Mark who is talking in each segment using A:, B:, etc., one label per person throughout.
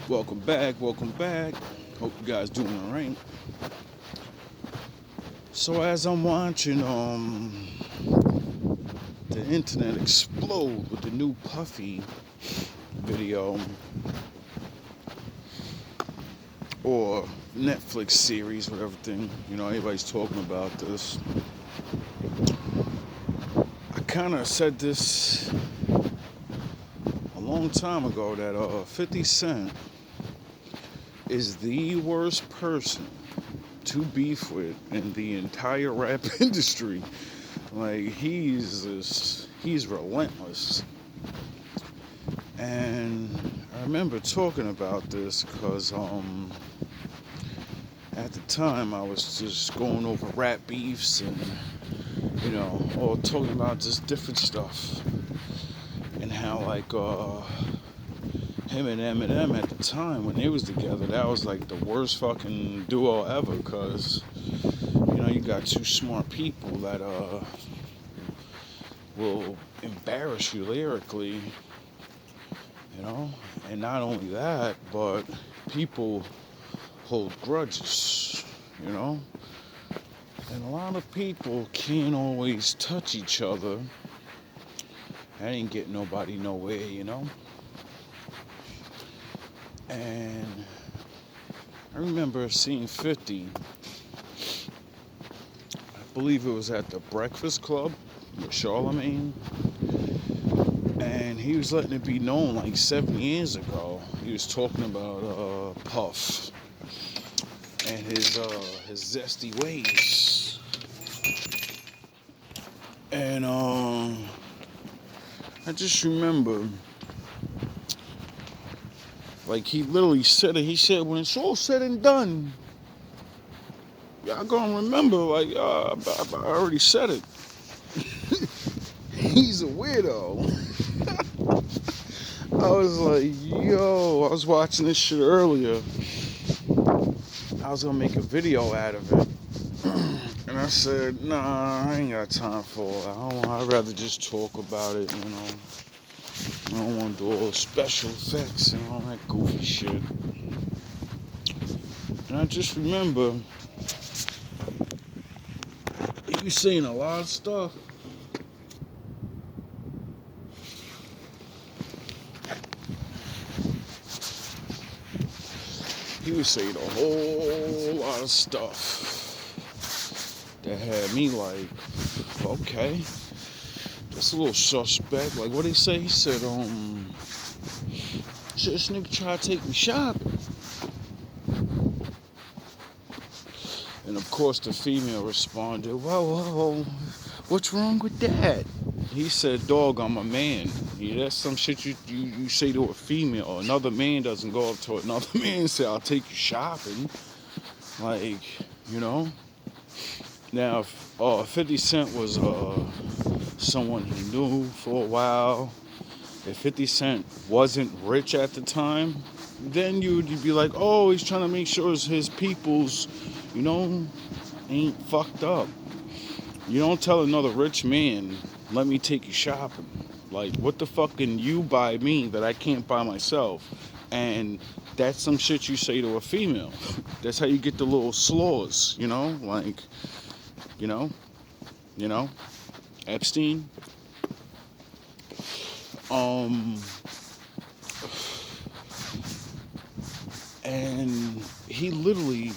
A: Welcome back, welcome back. Hope you guys doing alright. So as I'm watching the internet explode with the new Puffy video or Netflix series, whatever thing, everybody's talking about this. I kinda said this a long time ago that 50 Cent is the worst person to beef with in the entire rap industry. Like he's relentless. And I remember talking about this because at the time I was just going over rap beefs and all talking about just different stuff and how like him and Eminem at the time when they was together, that was like the worst fucking duo ever because you got two smart people that will embarrass you lyrically, and not only that, but people hold grudges, and a lot of people can't always touch each other. That ain't getting nobody nowhere. And I remember seeing 50, I believe it was at the Breakfast Club with Charlemagne, and he was letting it be known like 7 years ago. He was talking about Puff and his zesty ways. And I just remember, like he literally said it. He said, "When it's all said and done, y'all gonna remember." Like I already said it. He's a weirdo. I was like, yo, I was watching this shit earlier. I was gonna make a video out of it. And I said, nah, I ain't got time for it. I'd rather just talk about it, I don't want to do all the special effects and all that goofy shit. And I just remember, he was saying a lot of stuff. He was saying a whole lot of stuff that had me like, okay, that's a little suspect. Like, what did he say? He said, shit, this nigga try to take me shopping. And of course the female responded, whoa, what's wrong with that? He said, dog, I'm a man. Yeah, that's some shit you say to a female. Another man doesn't go up to another man and say, I'll take you shopping. Like, Now, if 50 Cent was someone he knew for a while, if 50 Cent wasn't rich at the time, then you'd be like, oh, he's trying to make sure his people's, ain't fucked up. You don't tell another rich man, let me take you shopping. Like, what the fuck can you buy me that I can't buy myself? And that's some shit you say to a female. That's how you get the little slaws, like, Epstein. And he literally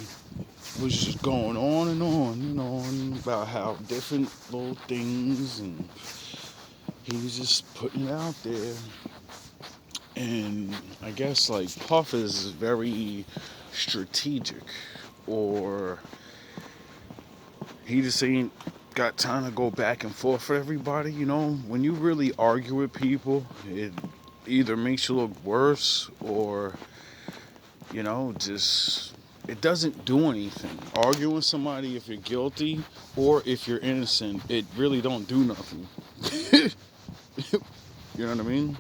A: was just going on and on, about how different little things, and he was just putting it out there. And I guess like Puff is very strategic, or he just ain't got time to go back and forth for everybody. When you really argue with people, it either makes you look worse or just it doesn't do anything. Arguing with somebody if you're guilty or if you're innocent, it really don't do nothing. You know what I mean?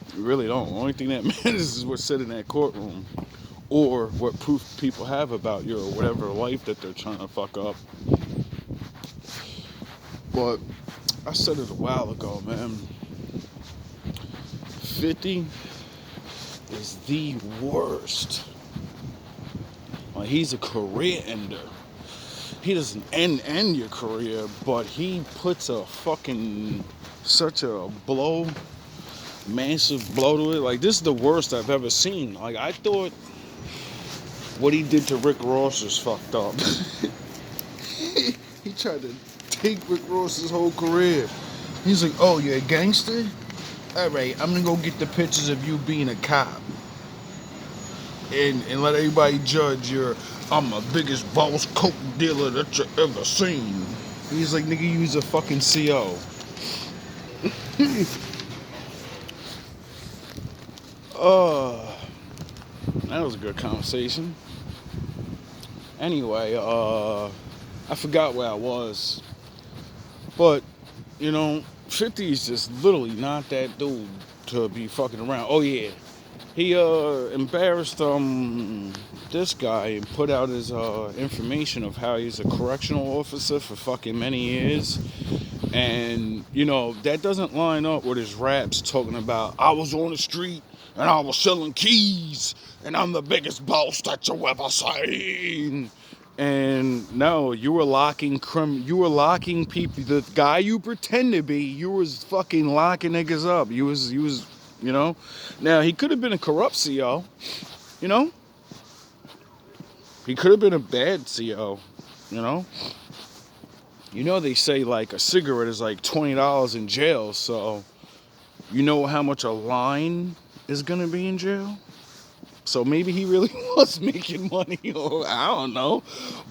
A: It really don't. The only thing that matters is what's said in that courtroom or what proof people have about your whatever life that they're trying to fuck up. But I said it a while ago, man. 50 is the worst. Like, he's a career ender. He doesn't end your career, but he puts a fucking such a blow, massive blow to it. Like, this is the worst I've ever seen. Like, I thought what he did to Rick Ross was fucked up. He tried to take Rick Ross's whole career. He's like, oh, you're a gangster? Alright, I'm gonna go get the pictures of you being a cop. And let everybody judge I'm the biggest boss coke dealer that you ever seen. He's like, nigga, you was a fucking CO. That was a good conversation. Anyway, I forgot where I was. But, 50 is just literally not that dude to be fucking around. Oh yeah. He embarrassed this guy and put out his information of how he's a correctional officer for fucking many years. And, that doesn't line up with his raps talking about, I was on the street and I was selling keys and I'm the biggest boss that you ever seen. And no, you were locking people. The guy you pretend to be, you was fucking locking niggas up. You was, Now, he could have been a corrupt CO, He could have been a bad CO, They say, like, a cigarette is like $20 in jail, so you know how much a line is gonna be in jail? So maybe he really was making money, or I don't know.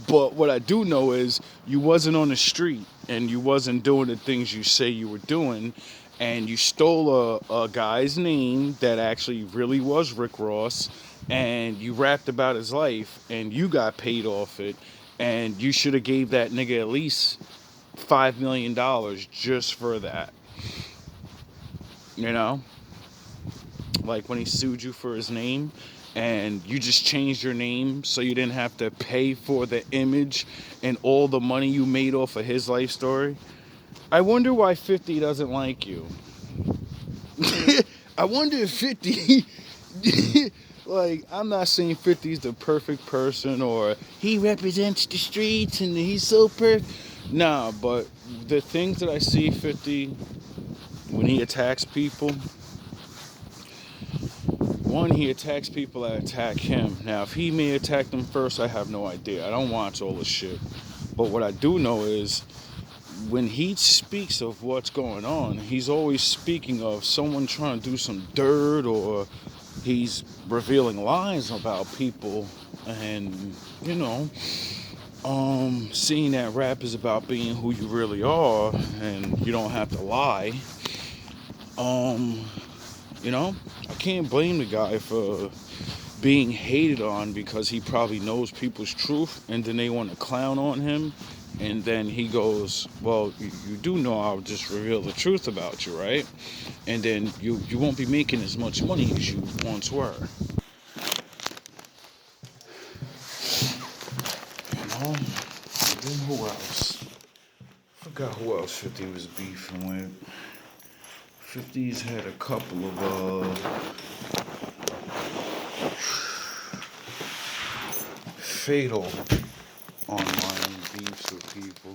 A: But what I do know is you wasn't on the street and you wasn't doing the things you say you were doing, and you stole a guy's name that actually really was Rick Ross, and you rapped about his life, and you got paid off it, and you should have gave that nigga at least $5 million just for that. Like when he sued you for his name, and you just changed your name so you didn't have to pay for the image and all the money you made off of his life story. I wonder why 50 doesn't like you. I wonder if 50... Like, I'm not saying 50's the perfect person or he represents the streets and he's so perfect. Nah, but the things that I see 50 when he attacks people... One, he attacks people that attack him. Now, if he may attack them first, I have no idea. I don't watch all this shit. But what I do know is, when he speaks of what's going on, he's always speaking of someone trying to do some dirt, or he's revealing lies about people. And, seeing that rap is about being who you really are, and you don't have to lie. I can't blame the guy for being hated on because he probably knows people's truth, and then they want to clown on him, and then he goes, well, you do know I'll just reveal the truth about you, right? And then you won't be making as much money as you once were. And then who else? I forgot who else 50 was beefing with. 50's had a couple of fatal online beefs with people,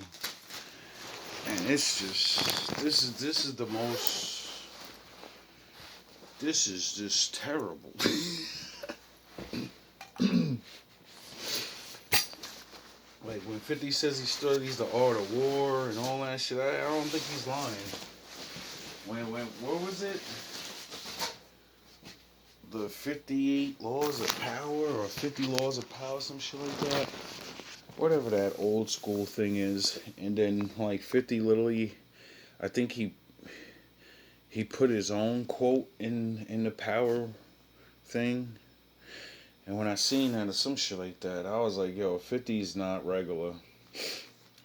A: and it's just this is the most. This is just terrible. Like when 50 says he studies the art of war and all that shit, I don't think he's lying. When what was it? The 58 laws of power or 50 laws of power, some shit like that. Whatever that old school thing is. And then like 50 literally, I think he put his own quote in the power thing. And when I seen that or some shit like that, I was like, yo, 50's not regular.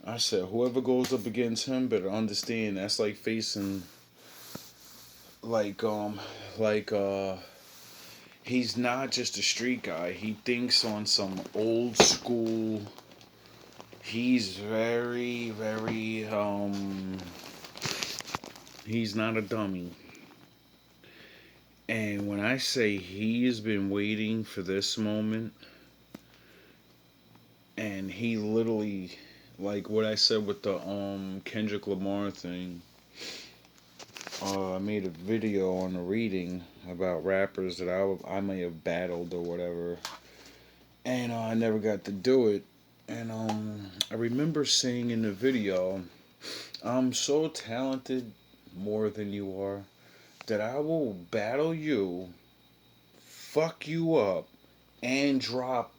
A: I said, whoever goes up against him better understand that's like facing he's not just a street guy. He thinks on some old school. He's very, very, he's not a dummy. And when I say he has been waiting for this moment, and he literally, like what I said with the Kendrick Lamar thing, I made a video on a reading about rappers that I may have battled or whatever, and I never got to do it. And I remember saying in the video, I'm so talented more than you are that I will battle you, fuck you up, and drop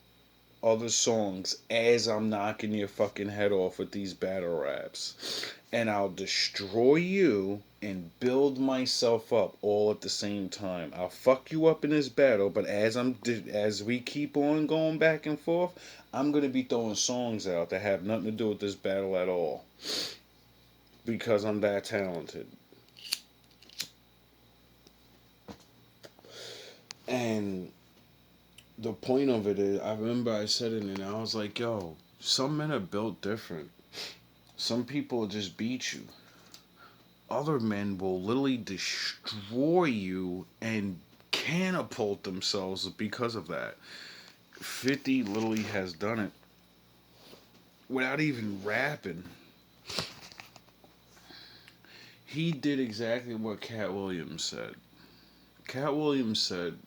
A: other songs as I'm knocking your fucking head off with these battle raps. And I'll destroy you and build myself up all at the same time. I'll fuck you up in this battle, but as we keep on going back and forth, I'm gonna be throwing songs out that have nothing to do with this battle at all because I'm that talented. And the point of it is, I remember I said it and I was like, yo, some men are built different. Some people just beat you. Other men will literally destroy you and catapult themselves because of that. 50 literally has done it without even rapping. He did exactly what Cat Williams said. Cat Williams said,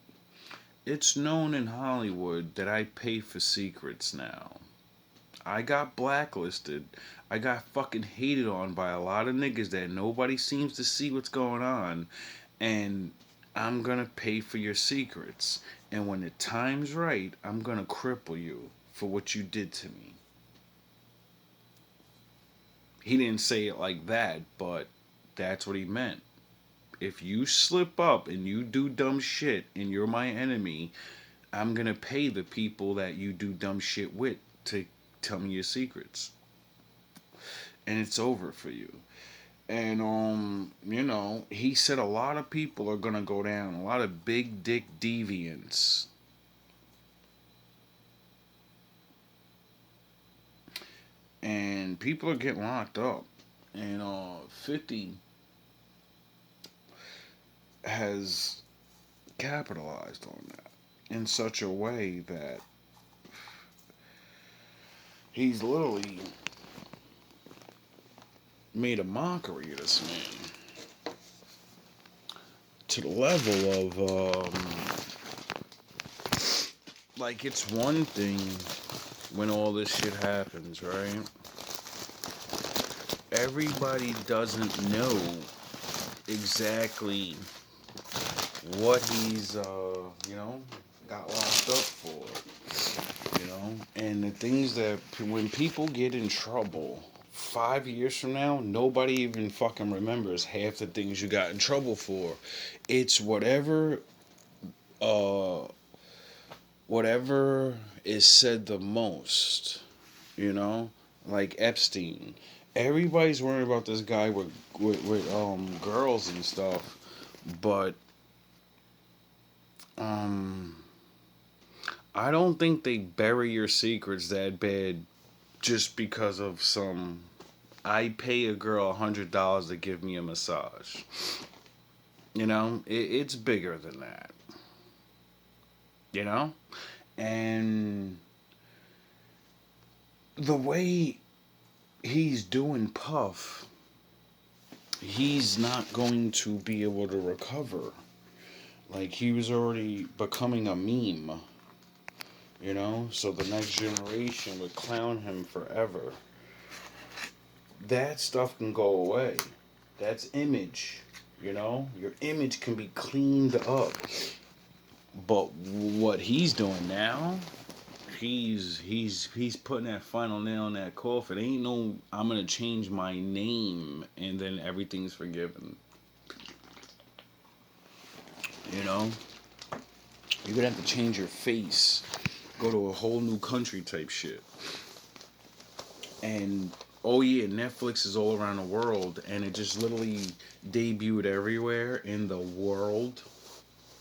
A: it's known in Hollywood that I pay for secrets now. I got blacklisted. I got fucking hated on by a lot of niggas that nobody seems to see what's going on. And I'm gonna pay for your secrets. And when the time's right, I'm gonna cripple you for what you did to me. He didn't say it like that, but that's what he meant. If you slip up and you do dumb shit and you're my enemy, I'm gonna pay the people that you do dumb shit with to tell me your secrets. And it's over for you. And he said a lot of people are gonna go down, a lot of big dick deviants. And people are getting locked up. And 50 has capitalized on that in such a way that he's literally made a mockery of this man to the level of like, it's one thing when all this shit happens, right? Everybody doesn't know exactly what he's got locked up for. And the things that when people get in trouble 5 years from now, nobody even fucking remembers half the things you got in trouble for. It's uh whatever is said the most, you know, like Epstein. Everybody's worried about this guy with girls and stuff, but um I don't think they bury your secrets that bad just because of some. I pay a girl $100 to give me a massage. It's bigger than that. You know, and the way he's doing Puff, he's not going to be able to recover. Like, he was already becoming a meme. So the next generation would clown him forever. That stuff can go away. That's image. Your image can be cleaned up. But what he's doing now, he's putting that final nail in that coffin. It ain't no I'm gonna change my name and then everything's forgiven. You know, you're gonna have to change your face, go to a whole new country type shit. And oh yeah, Netflix is all around the world, and it just literally debuted everywhere in the world.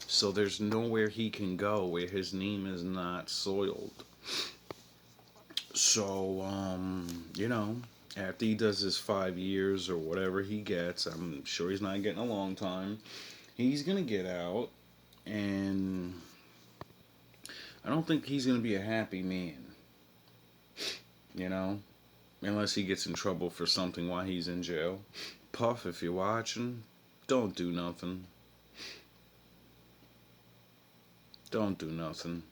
A: So there's nowhere he can go where his name is not soiled. So after he does his 5 years or whatever he gets, I'm sure he's not getting a long time. He's gonna get out, And I don't think he's going to be a happy man, you know, unless he gets in trouble for something while he's in jail. Puff, if you're watching, don't do nothing. Don't do nothing.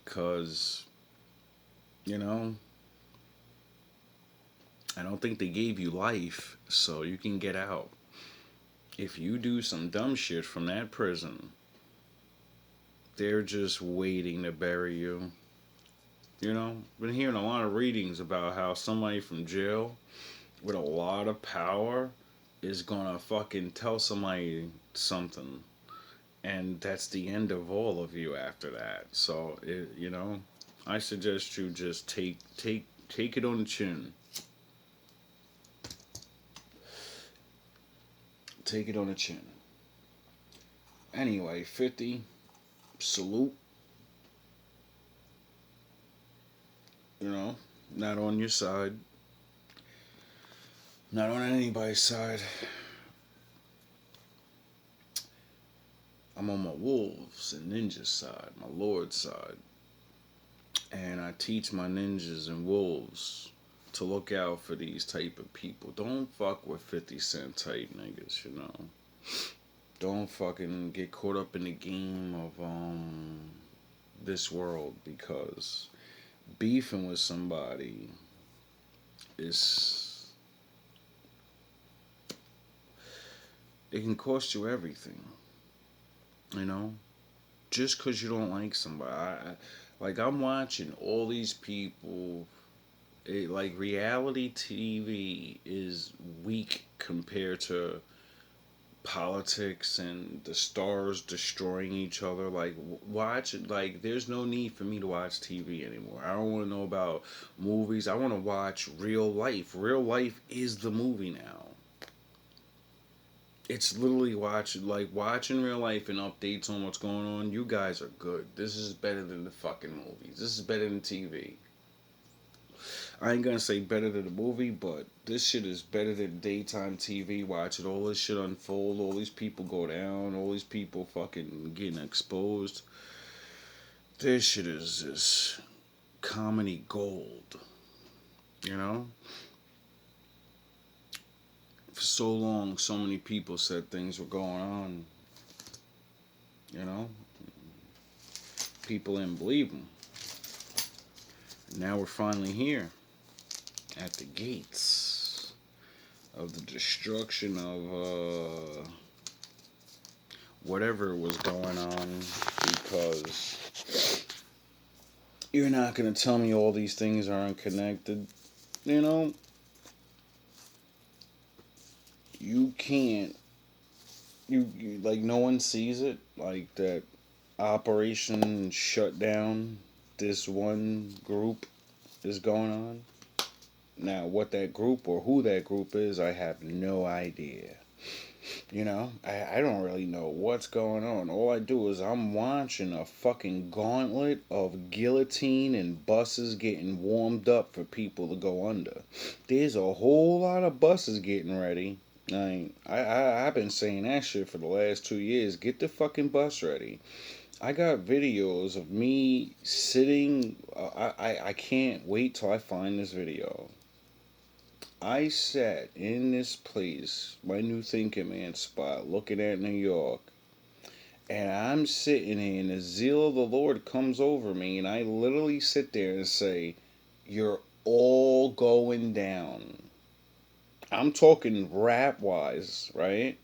A: Because, you know, I don't think they gave you life so you can get out. If you do some dumb shit from that prison, they're just waiting to bury you. You know, been hearing a lot of readings about how somebody from jail with a lot of power is gonna fucking tell somebody something, and that's the end of all of you after that. So, I suggest you just take it on the chin. Take it on the chin. Anyway, 50, salute. You know, not on your side, not on anybody's side. I'm on my wolves and ninjas side, my lord side. And I teach my ninjas and wolves to look out for these type of people. Don't fuck with 50 Cent type niggas, you know. Don't fucking get caught up in the game of this world, because beefing with somebody is, it can cost you everything, you know. Just because you don't like somebody. Like, I'm watching all these people. Like, reality TV is weak compared to politics and the stars destroying each other. Like, watch, like, there's no need for me to watch TV anymore. I don't want to know about movies. I want to watch real life. Real life is the movie now. It's literally watching real life and updates on what's going on. You guys are good. This is better than the fucking movies. This is better than TV. I ain't gonna say better than the movie, but this shit is better than daytime TV. Watching all this shit unfold, all these people go down, all these people fucking getting exposed. This shit is just comedy gold. You know? For so long, so many people said things were going on. You know? People didn't believe them. Now we're finally here at the gates of the destruction of whatever was going on, because you're not going to tell me all these things are unconnected. You know, you can't. You like, no one sees it. Like, that operation shut down this one group is going on. Now, what that group or who that group is, I have no idea. You know, I don't really know what's going on. All I do is I'm watching a fucking gauntlet of guillotine and buses getting warmed up for people to go under. There's a whole lot of buses getting ready. I've been saying that shit for the last 2 years. Get the fucking bus ready. I got videos of me sitting. I can't wait till I find this video. I sat in this place, my new thinking man spot, looking at New York, and I'm sitting here, and the zeal of the Lord comes over me, and I literally sit there and say, "You're all going down." I'm talking rap wise, right?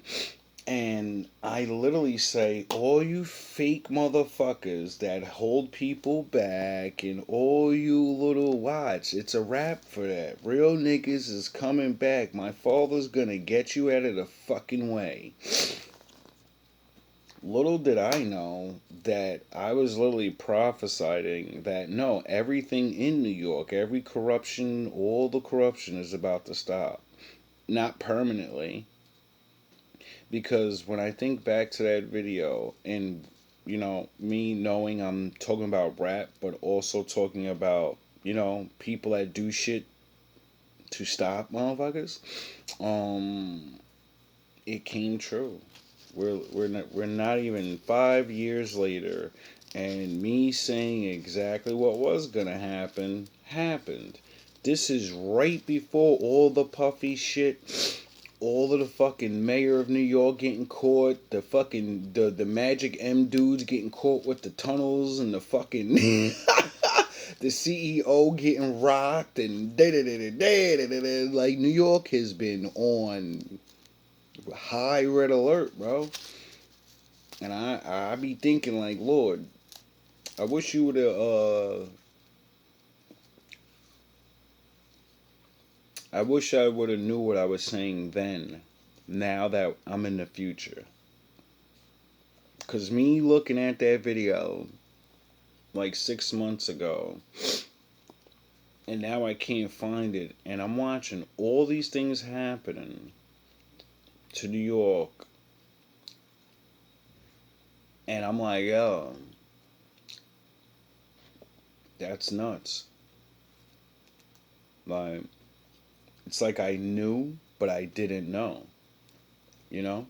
A: And I literally say, all you fake motherfuckers that hold people back, and all you little watch, it's a wrap for that. Real niggas is coming back. My father's gonna get you out of the fucking way. Little did I know that I was literally prophesying that no, everything in New York, every corruption, all the corruption is about to stop. Not permanently, because when I think back to that video, and me knowing I'm talking about rap, but also talking about people that do shit to stop motherfuckers, it came true. We're not even 5 years later, and me saying exactly what was gonna happen happened. This is right before all the puffy shit, all of the fucking mayor of New York getting caught, the fucking the Magic M dudes getting caught with the tunnels, and the fucking the CEO getting rocked, and da da da da da da da. Like New York has been on high red alert, bro. And I be thinking like, Lord, I wish you would have. I wish I would have knew what I was saying then. Now that I'm in the future, cause me looking at that video like 6 months ago, and now I can't find it, and I'm watching all these things happening to New York, and I'm like, yo, that's nuts. Like, it's like I knew, but I didn't know. You know?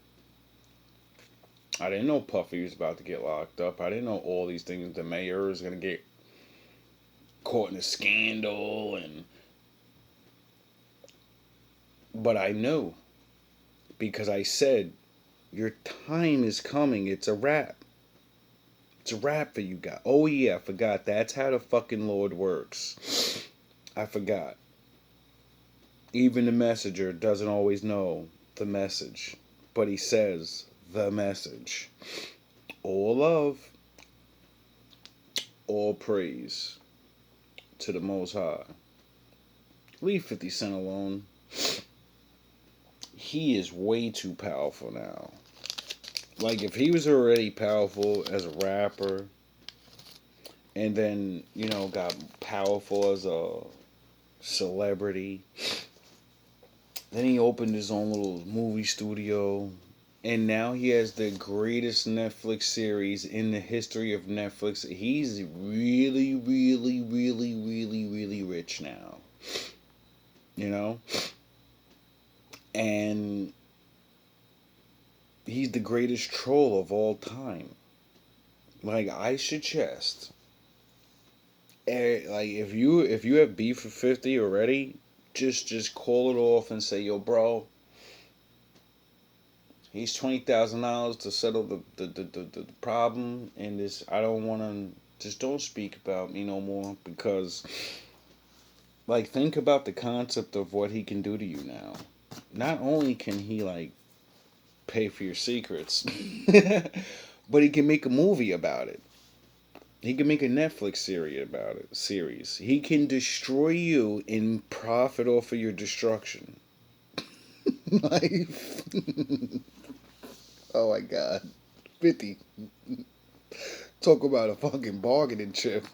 A: I didn't know Puffy was about to get locked up. I didn't know all these things. The mayor is going to get caught in a scandal. But I knew. Because I said, your time is coming. It's a wrap. It's a wrap for you guys. Oh, yeah, I forgot. That's how the fucking Lord works. I forgot. Even the messenger doesn't always know the message, but he says the message. All love, all praise to the Most High. Leave 50 Cent alone. He is way too powerful now. Like, if he was already powerful as a rapper, and then, got powerful as a celebrity, then he opened his own little movie studio, and now he has the greatest Netflix series in the history of Netflix. He's really, really, really, really, really rich now. You know? And he's the greatest troll of all time. Like, I suggest, like, if you have beef with 50 already, just call it off and say, yo, bro, he's $20,000 to settle the problem, and this, I don't want to, just don't speak about me no more, because, like, think about the concept of what he can do to you now. Not only can he, like, pay for your secrets, but he can make a movie about it. He can make a Netflix series about it. He can destroy you and profit off of your destruction. Like, oh my God, 50. Talk about a fucking bargaining chip.